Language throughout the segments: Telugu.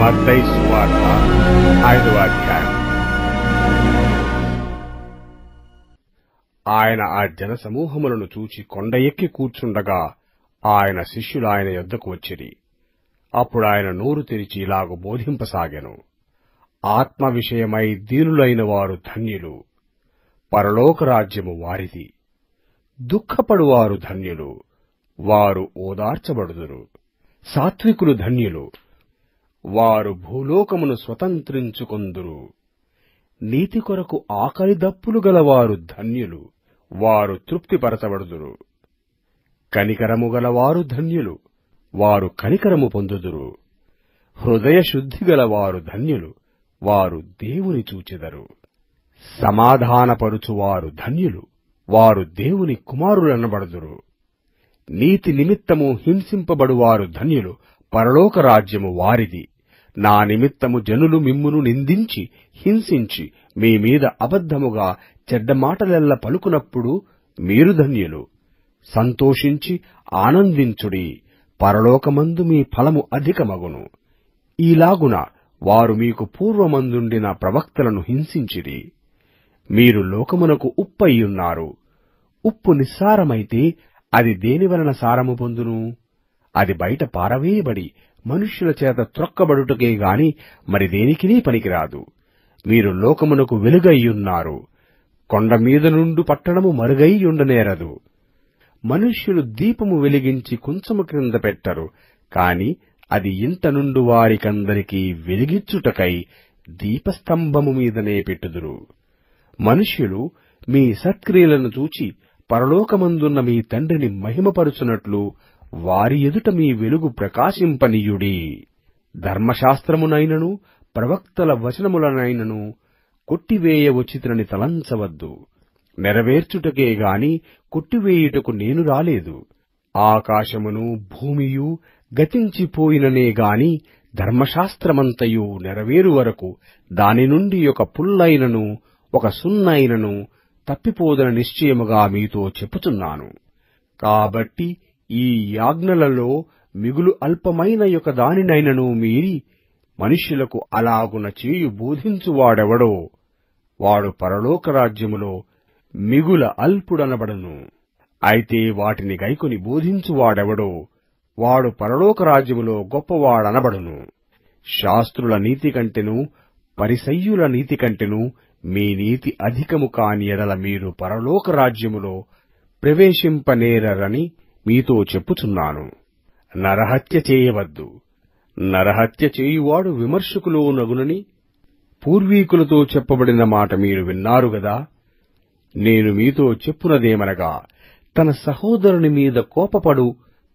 మత్తయి సువార్త 5వ అధ్యాయం. ఆయన ఆ జనసమూహములను చూచి కొండ ఎక్కి కూర్చుండగా ఆయన శిష్యులు ఆయన యొద్దకు వచ్చిరి. అప్పుడు ఆయన నోరు తెరిచి ఇలాగు బోధింపసాగెను. ఆత్మ విషయమై దీనులైన వారు ధన్యులు, పరలోక రాజ్యము వారిది. దుఃఖపడువారు ధన్యులు, వారు ఓదార్చబడుదురు. సాత్వికులు ధన్యులు, వారు భూలోకమును స్వతంత్రించుకొందురు. నీతి కొరకు ఆకలి దప్పులు గలవారు ధన్యులు, వారు తృప్తిపరచబడుదురు. కనికరము గలవారు ధన్యులు, వారు కనికరము పొందుదురు. హృదయ శుద్ధి గలవారు ధన్యులు, వారు దేవుని చూచెదరు. సమాధానపరుచువారు ధన్యులు, వారు దేవుని కుమారులనబడుదురు. నీతి నిమిత్తము హింసింపబడువారు ధన్యులు, పరలోక రాజ్యము వారిది. నా నిమిత్తము జనులు మిమ్మును నిందించి హింసించి మీ మీద అబద్ధముగా చెడ్డ మాటలెల్ల పలుకునప్పుడు మీరు ధన్యులు. సంతోషించి ఆనందించుడి, పరలోకమందు మీ ఫలము అధికమగును. ఈలాగున వారు మీకు పూర్వమందుండిన ప్రవక్తలను హింసించిరి. మీరు లోకమునకు ఉప్పయ్యున్నారు. ఉప్పు నిస్సారమైతే అది దేనివలన సారము పొందును? అది బయట పారవేయబడి మనుష్యుల చేత త్రొక్కబడుటకే గాని మరి దేనికినీ పనికిరాదు. మీరు లోకమునకు వెలుగయ్యున్నారు. కొండ మీద నుండు పట్టణము మరుగైయుండనేరదు. మనుష్యులు దీపము వెలిగించి కుంచము క్రింద పెట్టరు, కాని అది ఇంట నుండు వారికందరికీ వెలిగించుటకై దీపస్తంభము మీదనే పెట్టుదురు. మనుష్యులు మీ సత్క్రియలను చూచి పరలోకమందున్న మీ తండ్రిని మహిమపరుచునట్లు వారి ఎదుట మీ వెలుగు ప్రకాశింపనీయుడి. ధర్మశాస్త్రమునైనను ప్రవక్తల వచనములనైనను కొట్టివేయవచ్చితనని తలంచవద్దు. నెరవేర్చుటకే గాని కొట్టివేయుటకు నేను రాలేదు. ఆకాశమును భూమియు గతించిపోయిననే గాని ధర్మశాస్త్రమంతయు నెరవేరు వరకు దాని నుండి ఒక పుల్లైనను ఒక సున్నైనను తప్పిపోదన నిశ్చయముగా మీతో చెప్పుచున్నాను. కాబట్టి ఈ యాజ్ఞలలో మిగులు అల్పమైన యొక్క దానినైనను మీరి మనుష్యులకు అలాగున చేయు బోధించువాడెవడో వాడు పరలోక రాజ్యములో మిగుల అల్పుడనబడును. అయితే వాటిని గైకొని బోధించువాడెవడో వాడు పరలోక రాజ్యములో గొప్పవాడనబడును. శాస్త్రుల నీతి కంటెను పరిసయ్యుల నీతి కంటెను మీ నీతి అధికము కాని ఎడల మీరు పరలోక రాజ్యములో ప్రవేశింపనేరని మీతో చెప్పుచున్నాను. నరహత్య చేయవద్దు. నరహత్య చేయువాడు విమర్శకులోనగునని పూర్వీకులతో చెప్పబడిన మాట మీరు విన్నారు గదా. నేను మీతో చెప్పునదేమనగా, తన సహోదరుని మీద కోపపడు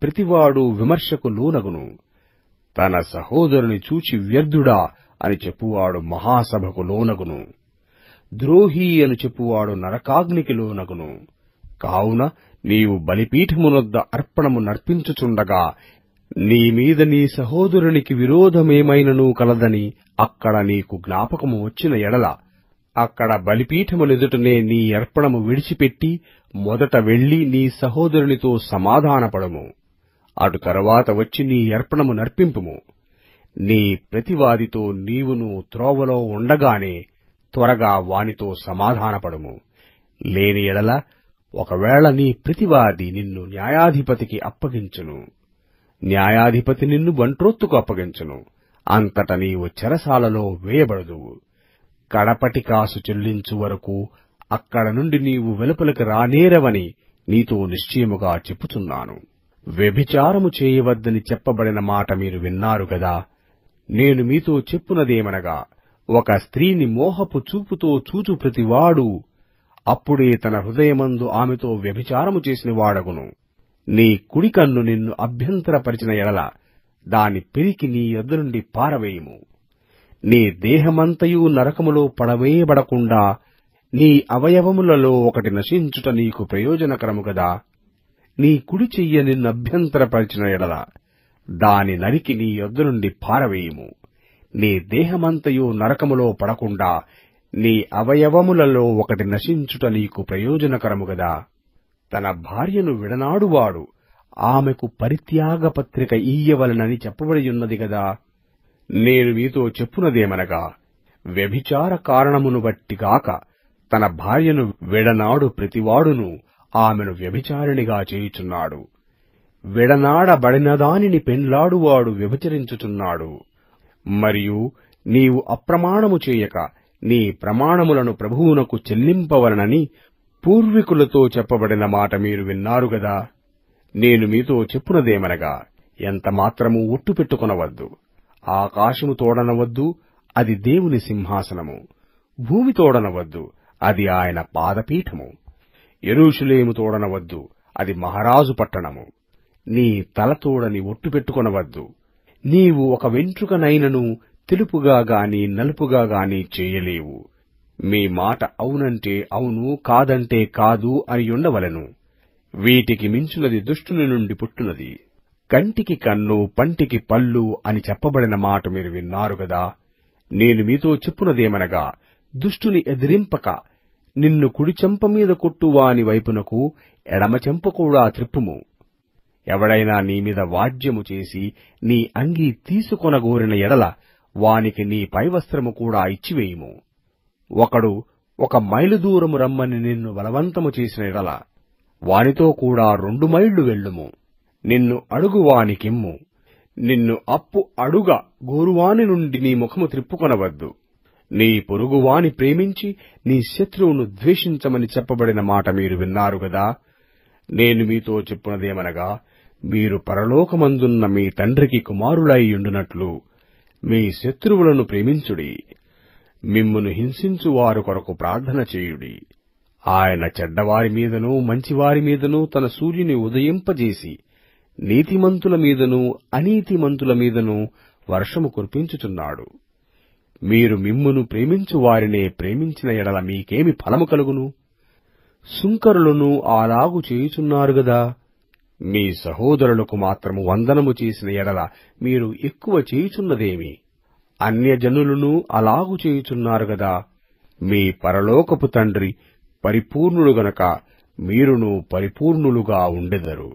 ప్రతివాడు విమర్శకు లోనగును. తన సహోదరుని చూచి వ్యర్థుడా అని చెప్పువాడు మహాసభకు లోనగును. ద్రోహి అని చెప్పువాడు నరకాగ్నికి లోనగును. కావున నీవు బలిపీఠమునొద్ద అర్పణము నర్పించుచుండగా నీ మీద నీ సహోదరునికి విరోధమేమైనను కలదని అక్కడ నీకు జ్ఞాపకము వచ్చిన ఎడల అక్కడ బలిపీఠమునెదుటనే నీ అర్పణము విడిచిపెట్టి మొదట వెళ్లి నీ సహోదరునితో సమాధానపడము. అటు తరువాత వచ్చి నీ అర్పణము నర్పింపుము. నీ ప్రతివాదితో నీవును త్రోవలో ఉండగానే త్వరగా వానితో సమాధానపడము. లేని ఎడల ఒకవేళ నీ ప్రతివాది నిన్ను న్యాయాధిపతికి అప్పగించును. న్యాయాధిపతి నిన్ను బంట్రోత్తుకు అప్పగించును. అంతట నీవు చెరసాలలో వేయబడదువు. కడపటి కాసు చెల్లించు వరకు అక్కడ నుండి నీవు వెలుపలికి రానేరవని నీతో నిశ్చయముగా చెప్పుచున్నాను. వ్యభిచారము చేయవద్దని చెప్పబడిన మాట మీరు విన్నారు గదా. నేను మీతో చెప్పునదేమనగా, ఒక స్త్రీని మోహపు చూపుతో చూచు ప్రతివాడు అప్పుడే తన హృదయమందు ఆమెతో వ్యభిచారము చేసిన వాడగును. నీ కుడి కన్ను నిన్ను అభ్యంతరపరిచిన ఎడల దాని పెరికి నీ యొద్ద నుండి పారవేయుము. నీ దేహమంతయు నరకములో పడవేయబడకుండా నీ అవయవములలో ఒకటి నశించుట నీకు ప్రయోజనకరము గదా. నీ కుడి చెయ్య నిన్ను అభ్యంతరపరిచిన ఎడల దాని నరికి నీ యొద్ద నుండి పారవేయుము. నీ దేహమంతయు నరకములో పడకుండా నీ అవయవములలో ఒకటి నశించుట నీకు ప్రయోజనకరము గదా. తన భార్యను విడనాడువాడు ఆమెకు పరిత్యాగ పత్రిక ఇయ్యవలెనని చెప్పబడియున్నది గదా. నేను మీతో చెప్పునదేమనగా, వ్యభిచార కారణమును బట్టిగాక తన భార్యను విడనాడు ప్రతివాడును ఆమెను వ్యభిచారిణిగా చేయుచున్నాడు. విడనాడబడినదానిని పెండ్లాడువాడు వ్యభిచరించుచున్నాడు. మరియు నీవు అప్రమాణము చేయక నీ ప్రమాణములను ప్రభువునకు చెల్లింపవలనని పూర్వీకులతో చెప్పబడిన మాట మీరు విన్నారు గదా. నేను మీతో చెప్పునదేమనగా, ఎంతమాత్రమూ ఒట్టు పెట్టుకొనవద్దు. ఆకాశము తోడనవద్దు, అది దేవుని సింహాసనము. భూమి తోడనవద్దు, అది ఆయన పాదపీఠము. యెరూషలేము తోడనవద్దు, అది మహారాజు పట్టణము. నీ తల తోడని ఒట్టు పెట్టుకొనవద్దు. నీవు ఒక వెంట్రుకనైనను తెలుపుగా గాని నలుపుగా గాని చేయలేవు. మీ మాట అవునంటే అవును, కాదంటే కాదు అని ఉండవలెను. వీటికి మించునది దుష్టుని నుండి పుట్టునది. కంటికి కన్ను, పంటికి పళ్ళు అని చెప్పబడిన మాట మీరు విన్నారు గదా. నేను మీతో చెప్పునదేమనగా, దుష్టుని ఎదిరింపక నిన్ను కుడి చెంప మీద కొట్టువాని వైపునకు ఎడమ చెంప కూడా త్రిప్పుము. ఎవడైనా నీమీద వాజ్యము చేసి నీ అంగీ తీసుకొనగోరిన ఎడల వానికి నీ పైవస్త్రము కూడా ఇచ్చివేయుము. ఒకడు 1 మైలు దూరము రమ్మని నిన్ను బలవంతము చేసిన ఎడల వానితో కూడా 2 మైళ్లు వెళ్ళుము. నిన్ను అడుగువానికిమ్ము. నిన్ను అప్పు అడుగ గోరువాని నుండి నీ ముఖము త్రిప్పుకొనవద్దు. నీ పొరుగువాని ప్రేమించి నీ శత్రువును ద్వేషించమని చెప్పబడిన మాట మీరు విన్నారు గదా. నేను మీతో చెప్పునదేమనగా, మీరు పరలోకమందున్న మీ తండ్రికి కుమారులై యుండునట్లు మీ శత్రువులను ప్రేమించుడి. మిమ్మును హింసించు వారి కొరకు ప్రార్థన చేయుడి. ఆయన చెడ్డవారి మీదనూ మంచివారి మీదనూ తన సూర్యుని ఉదయింపజేసి నీతిమంతుల మీదనూ అనీతిమంతుల మీదనూ వర్షము కురిపించుచున్నాడు. మీరు మిమ్మును ప్రేమించు వారినే ప్రేమించిన ఎడల మీకేమి ఫలము కలుగును? సుంకరులను అలాగు చేయుచున్నారు గదా. మీ సహోదరులకు మాత్రము వందనము చేసిన ఎడల మీరు ఎక్కువ చేయుచున్నదేమి? అన్యజనులను అలాగు చేయుచున్నారు గదా. మీ పరలోకపు తండ్రి పరిపూర్ణుడు గనక మీరును పరిపూర్ణులుగా ఉండెదరు.